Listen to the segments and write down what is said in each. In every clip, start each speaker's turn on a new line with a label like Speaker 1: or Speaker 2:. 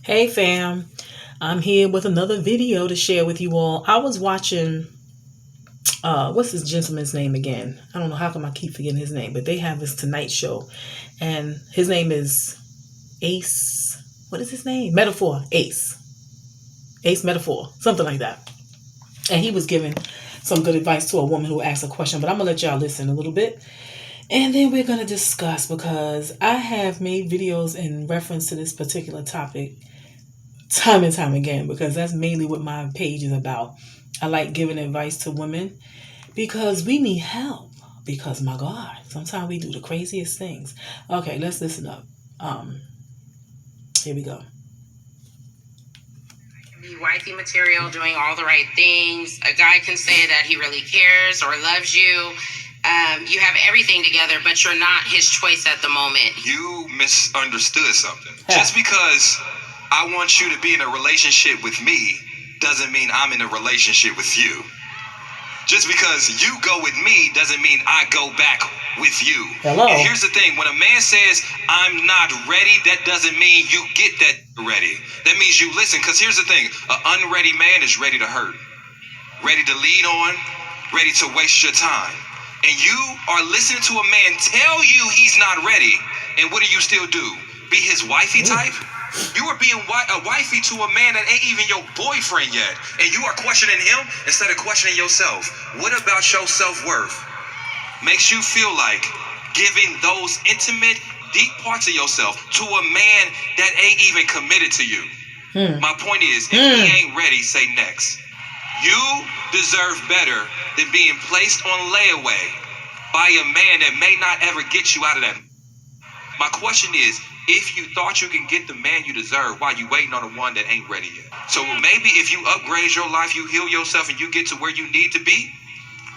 Speaker 1: Hey fam, I'm here with another video to share with you all. I was watching, what's this gentleman's name again? I don't know how come I keep forgetting his name, but they have this Tonight Show, and his name is Ace. What is his name? Metaphor. Ace Metaphor, something like that. And he was giving some good advice to a woman who asked a question, but I'm gonna let y'all listen a little bit. And then we're going to discuss because I have made videos in reference to this particular topic time and time again because that's mainly what my page is about. I like giving advice to women because we need help. Because my God, sometimes we do the craziest things. Okay, let's listen up. Um, Here we go.
Speaker 2: Be wifey material, doing all the right things. A guy can say that he really cares or loves you. You have everything together, but you're not his choice at the moment.
Speaker 3: You misunderstood something. Just because I want you to be in a relationship with me doesn't mean I'm in a relationship with you. Just because you go with me doesn't mean I go back with you.
Speaker 1: Hello.
Speaker 3: And here's the thing. When a man says, I'm not ready, that doesn't mean you get that ready. That means you listen. Because here's the thing. An unready man is ready to hurt, ready to lead on, ready to waste your time. And you are listening to a man tell you he's not ready. And what do you still do? Be his wifey type? You are being a wifey to a man that ain't even your boyfriend yet. And you are questioning him instead of questioning yourself. What about your self-worth makes you feel like giving those intimate, deep parts of yourself to a man that ain't even committed to you? My point is, if he ain't ready, say next. You deserve better than being placed on layaway by a man that may not ever get you out of that. My question is, if you thought you can get the man you deserve, why you waiting on the one that ain't ready yet? So maybe if you upgrade your life, you heal yourself, and you get to where you need to be,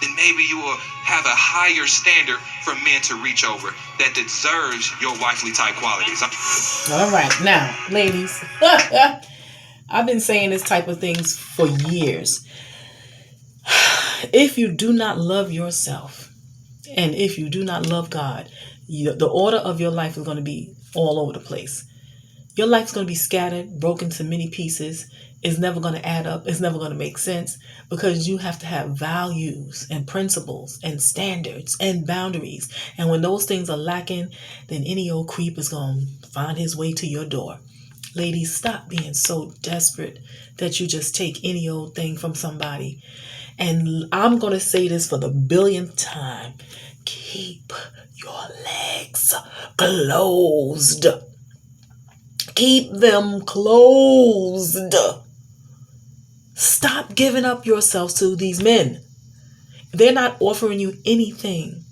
Speaker 3: then maybe you will have a higher standard for men to reach over that deserves your wifely type qualities.
Speaker 1: All right. Now, ladies, I've been saying this type of things for years. If you do not love yourself and if you do not love God, the order of your life is going to be all over the place. Your life is going to be scattered, broken to many pieces. It's never going to add up. It's never going to make sense because you have to have values and principles and standards and boundaries. And when those things are lacking, then any old creep is going to find his way to your door. Ladies, stop being so desperate that you just take any old thing from somebody. And I'm going to say this for the billionth time. Keep your legs closed. Keep them closed. Stop giving up yourselves to these men. They're not offering you anything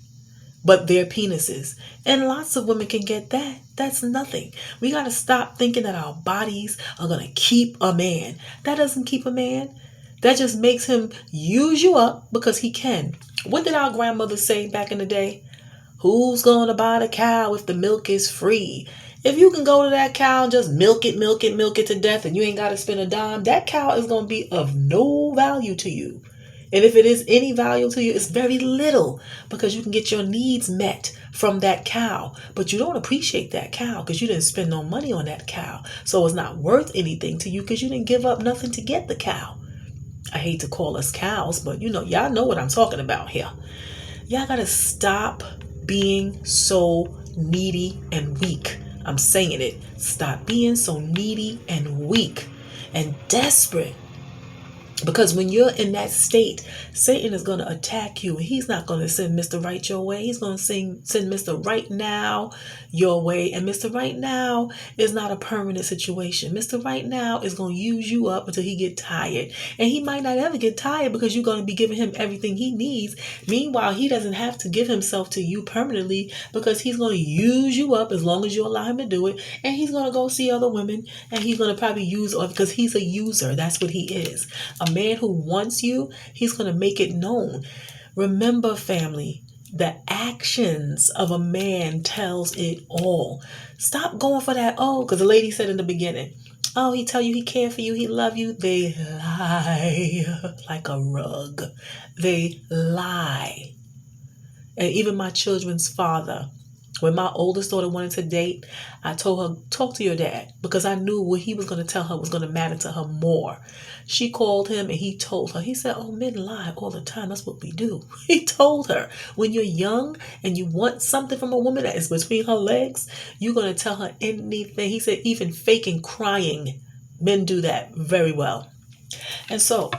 Speaker 1: but their penises. And lots of women can get that. That's nothing. We got to stop thinking that our bodies are going to keep a man. That doesn't keep a man. That just makes him use you up because he can. What did our grandmother say back in the day? Who's going to buy the cow if the milk is free? If you can go to that cow and just milk it to death and you ain't got to spend a dime, that cow is going to be of no value to you. And if it is any value to you, it's very little because you can get your needs met from that cow. But you don't appreciate that cow because you didn't spend no money on that cow. So it's not worth anything to you because you didn't give up nothing to get the cow. I hate to call us cows, but y'all know what I'm talking about here. Y'all got to stop being so needy and weak. I'm saying it. Stop being so needy and weak and desperate. Because when you're in that state, Satan is going to attack you. He's not going to send Mr. Right your way. He's going to send Mr. Right Now your way. And Mr. Right Now is not a permanent situation. Mr. Right Now is going to use you up until he get tired. And he might not ever get tired because you're going to be giving him everything he needs. Meanwhile, he doesn't have to give himself to you permanently because he's going to use you up as long as you allow him to do it. And he's going to go see other women. And he's going to probably use because he's a user. That's what he is. A man who wants you, he's going to make it known. Remember, family, the actions of a man tells it all. Stop going for that, because the lady said in the beginning, he tell you he care for you, he love you. They lie like a rug. They lie. And even my children's father When my oldest daughter wanted to date, I told her, talk to your dad, because I knew what he was going to tell her was going to matter to her more. She called him and he told her. He said, oh, men lie all the time. That's what we do. He told her, when you're young and you want something from a woman that is between her legs, you're going to tell her anything. He said, even faking crying, men do that very well. And so,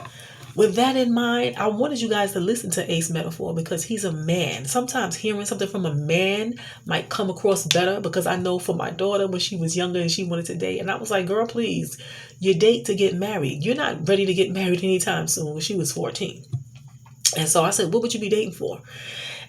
Speaker 1: with that in mind, I wanted you guys to listen to Ace Metaphor because he's a man. Sometimes hearing something from a man might come across better, because I know for my daughter when she was younger and she wanted to date, and I was like, girl, please, you date to get married. You're not ready to get married anytime soon. When she was 14. And so I said, what would you be dating for?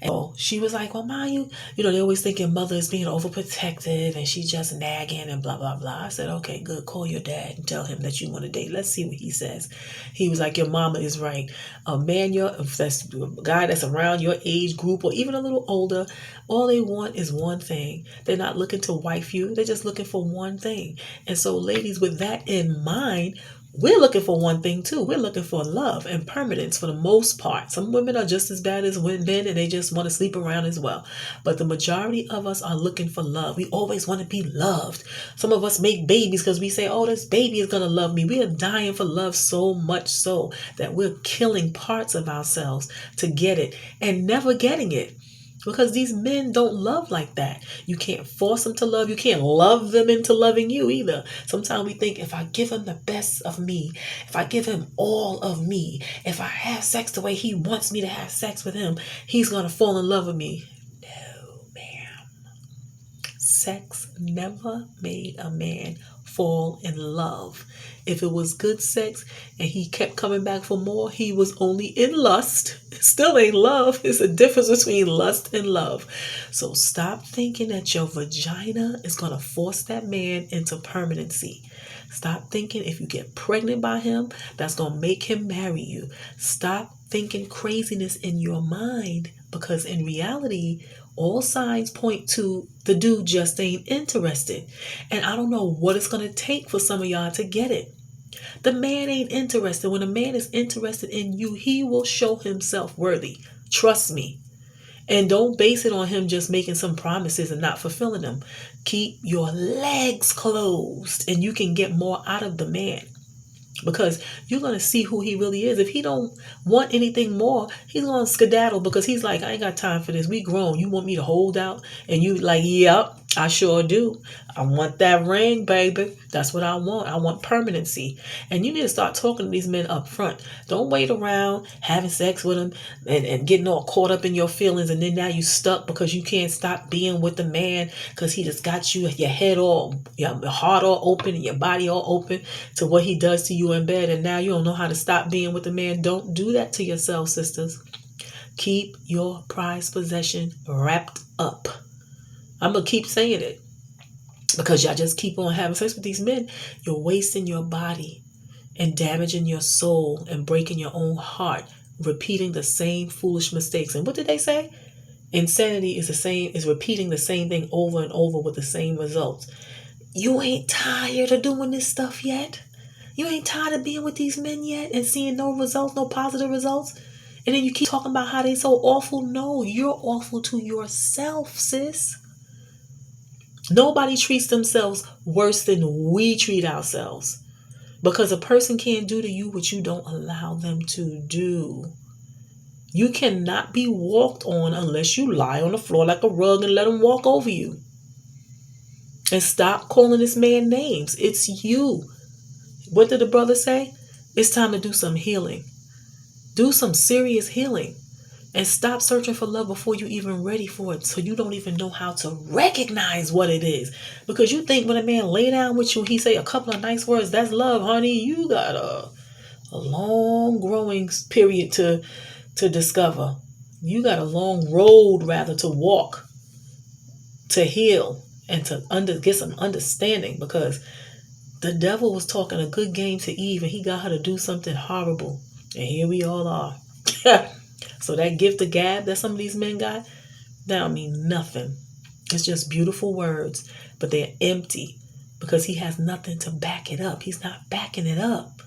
Speaker 1: And she was like, well, Ma, you know, they always think your mother is being overprotective and she's just nagging and blah, blah, blah. I said, okay, good. Call your dad and tell him that you want to date. Let's see what he says. He was like, your mama is right. A man, that's a guy that's around your age group or even a little older, all they want is one thing. They're not looking to wife you. They're just looking for one thing. And so, ladies, with that in mind, we're looking for one thing too. We're looking for love and permanence for the most part. Some women are just as bad as men and they just want to sleep around as well. But the majority of us are looking for love. We always want to be loved. Some of us make babies because we say, oh, this baby is going to love me. We are dying for love so much so that we're killing parts of ourselves to get it and never getting it. Because these men don't love like that. You can't force them to love. You can't love them into loving you either. Sometimes we think, if I give him the best of me, if I give him all of me, if I have sex the way he wants me to have sex with him, he's going to fall in love with me. No, ma'am. Sex never made a man fall in love. If it was good sex and he kept coming back for more, he was only in lust. It still ain't love. It's a difference between lust and love. So stop thinking that your vagina is going to force that man into permanency. Stop thinking if you get pregnant by him, that's going to make him marry you. Stop thinking craziness in your mind, because in reality, all signs point to the dude just ain't interested. And I don't know what it's going to take for some of y'all to get it. The man ain't interested. When a man is interested in you, he will show himself worthy. Trust me. And don't base it on him just making some promises and not fulfilling them. Keep your legs closed and you can get more out of the man. Because you're going to see who he really is. If he don't want anything more, he's going to skedaddle, because he's like, I ain't got time for this. We grown. You want me to hold out? And you like, yep, I sure do. I want that ring, baby. That's what I want. I want permanency. And you need to start talking to these men up front. Don't wait around having sex with them and getting all caught up in your feelings. And then now you stuck because you can't stop being with the man because he just got you, your head all, your heart all open and your body all open to what he does to you in bed. And now you don't know how to stop being with the man. Don't do that to yourself, sisters. Keep your prized possession wrapped up. I'm going to keep saying it, because y'all just keep on having sex with these men. You're wasting your body and damaging your soul and breaking your own heart, repeating the same foolish mistakes. And what did they say? Insanity is repeating the same thing over and over with the same results. You ain't tired of doing this stuff yet? You ain't tired of being with these men yet and seeing no results, no positive results? And then you keep talking about how they so awful. No, you're awful to yourself, sis. Nobody treats themselves worse than we treat ourselves, because a person can't do to you what you don't allow them to do. You cannot be walked on unless you lie on the floor like a rug and let them walk over you. And stop calling this man names. It's you. What did the brother say? It's time to do some healing. Do some serious healing. And stop searching for love before you're even ready for it, so you don't even know how to recognize what it is. Because you think when a man lay down with you, he say a couple of nice words, that's love, honey. You got a long growing period to discover. You got a long road, rather, to walk, to heal, and to get some understanding. Because the devil was talking a good game to Eve, and he got her to do something horrible. And here we all are. So that gift of gab that some of these men got, that don't mean nothing. It's just beautiful words, but they're empty because he has nothing to back it up. He's not backing it up.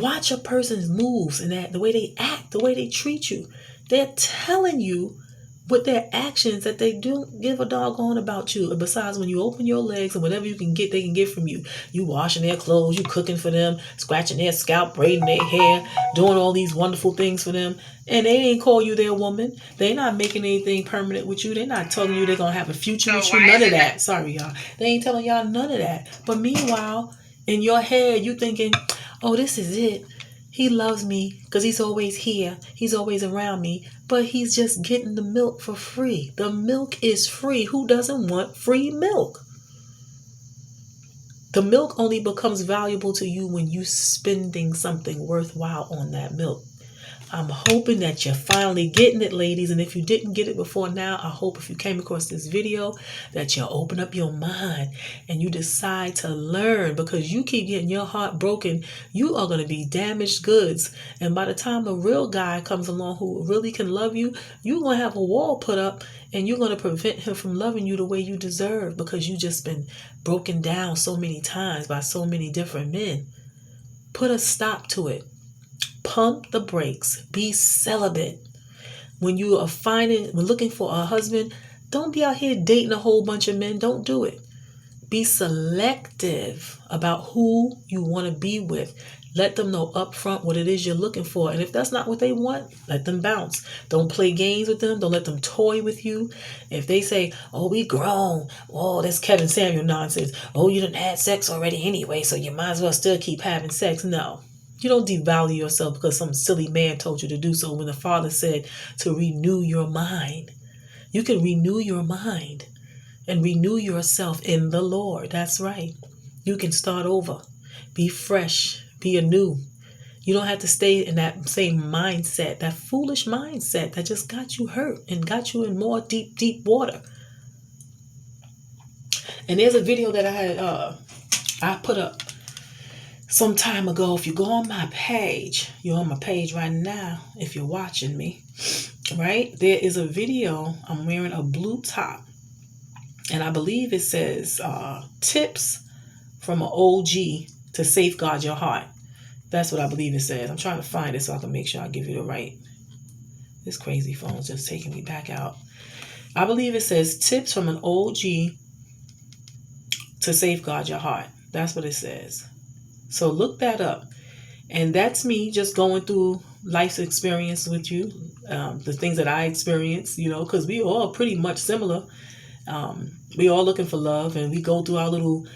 Speaker 1: Watch a person's moves and the way they act, the way they treat you. They're telling you with their actions that they don't give a doggone about you. And besides, when you open your legs and whatever you can get, they can get from you. You washing their clothes, you cooking for them, scratching their scalp, braiding their hair, doing all these wonderful things for them. And they ain't call you their woman. They not making anything permanent with you. They not telling you they're going to have a future with you. None of that. Sorry, y'all. They ain't telling y'all none of that. But meanwhile, in your head, you thinking, oh, this is it. He loves me because he's always here. He's always around me. But he's just getting the milk for free. The milk is free. Who doesn't want free milk? The milk only becomes valuable to you when you're spending something worthwhile on that milk. I'm hoping that you're finally getting it, ladies. And if you didn't get it before now, I hope if you came across this video that you'll open up your mind and you decide to learn, because you keep getting your heart broken. You are going to be damaged goods. And by the time a real guy comes along who really can love you, you're going to have a wall put up and you're going to prevent him from loving you the way you deserve, because you just been broken down so many times by so many different men. Put a stop to it. Pump the brakes. Be celibate. When you are when looking for a husband, don't be out here dating a whole bunch of men. Don't do it. Be selective about who you want to be with. Let them know up front what it is you're looking for. And if that's not what they want, let them bounce. Don't play games with them. Don't let them toy with you. If they say, oh, we grown. Oh, that's Kevin Samuel nonsense. Oh, you done had sex already anyway, so you might as well still keep having sex. No. You don't devalue yourself because some silly man told you to do so when the Father said to renew your mind. You can renew your mind and renew yourself in the Lord. That's right. You can start over. Be fresh. Be anew. You don't have to stay in that same mindset, that foolish mindset that just got you hurt and got you in more deep, deep water. And there's a video that I put up some time ago. If you go on my page, you're on my page right now if you're watching me, right? There is a video. I'm wearing a blue top, and I believe it says tips from an OG to safeguard your heart. That's what I believe it says. I'm trying to find it so I can make sure I give you the right. This crazy phone's just taking me back out. I believe it says tips from an OG to safeguard your heart. That's what it says. So look that up. And that's me just going through life's experience with you. The things that I experienced, because we all pretty much similar. We all looking for love, and we go through our little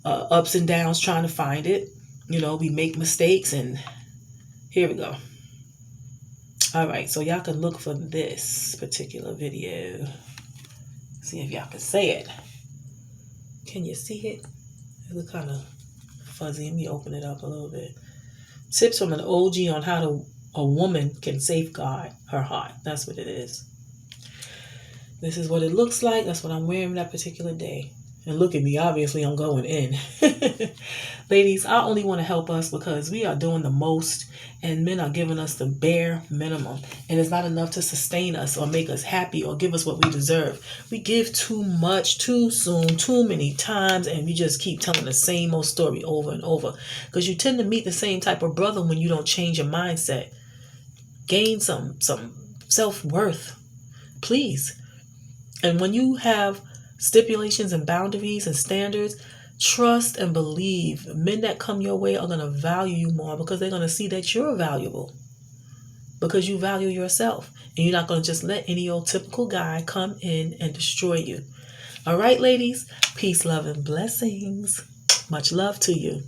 Speaker 1: ups and downs trying to find it. We make mistakes, and here we go. All right, so y'all can look for this particular video. See if y'all can say it. Can you see it? It looks kind of fuzzy. Let me open it up a little bit. Tips from an OG on how a woman can safeguard her heart. That's what it is. This is what it looks like. That's what I'm wearing that particular day. And look at me. Obviously, I'm going in. Ladies, I only want to help us because we are doing the most, and men are giving us the bare minimum. And it's not enough to sustain us or make us happy or give us what we deserve. We give too much, too soon, too many times, and we just keep telling the same old story over and over. Because you tend to meet the same type of brother when you don't change your mindset. Gain some self-worth, please. And when you have stipulations and boundaries and standards, trust and believe men that come your way are going to value you more, because they're going to see that you're valuable, because you value yourself, and you're not going to just let any old typical guy come in and destroy you. All right, ladies, peace, love, and blessings. Much love to you.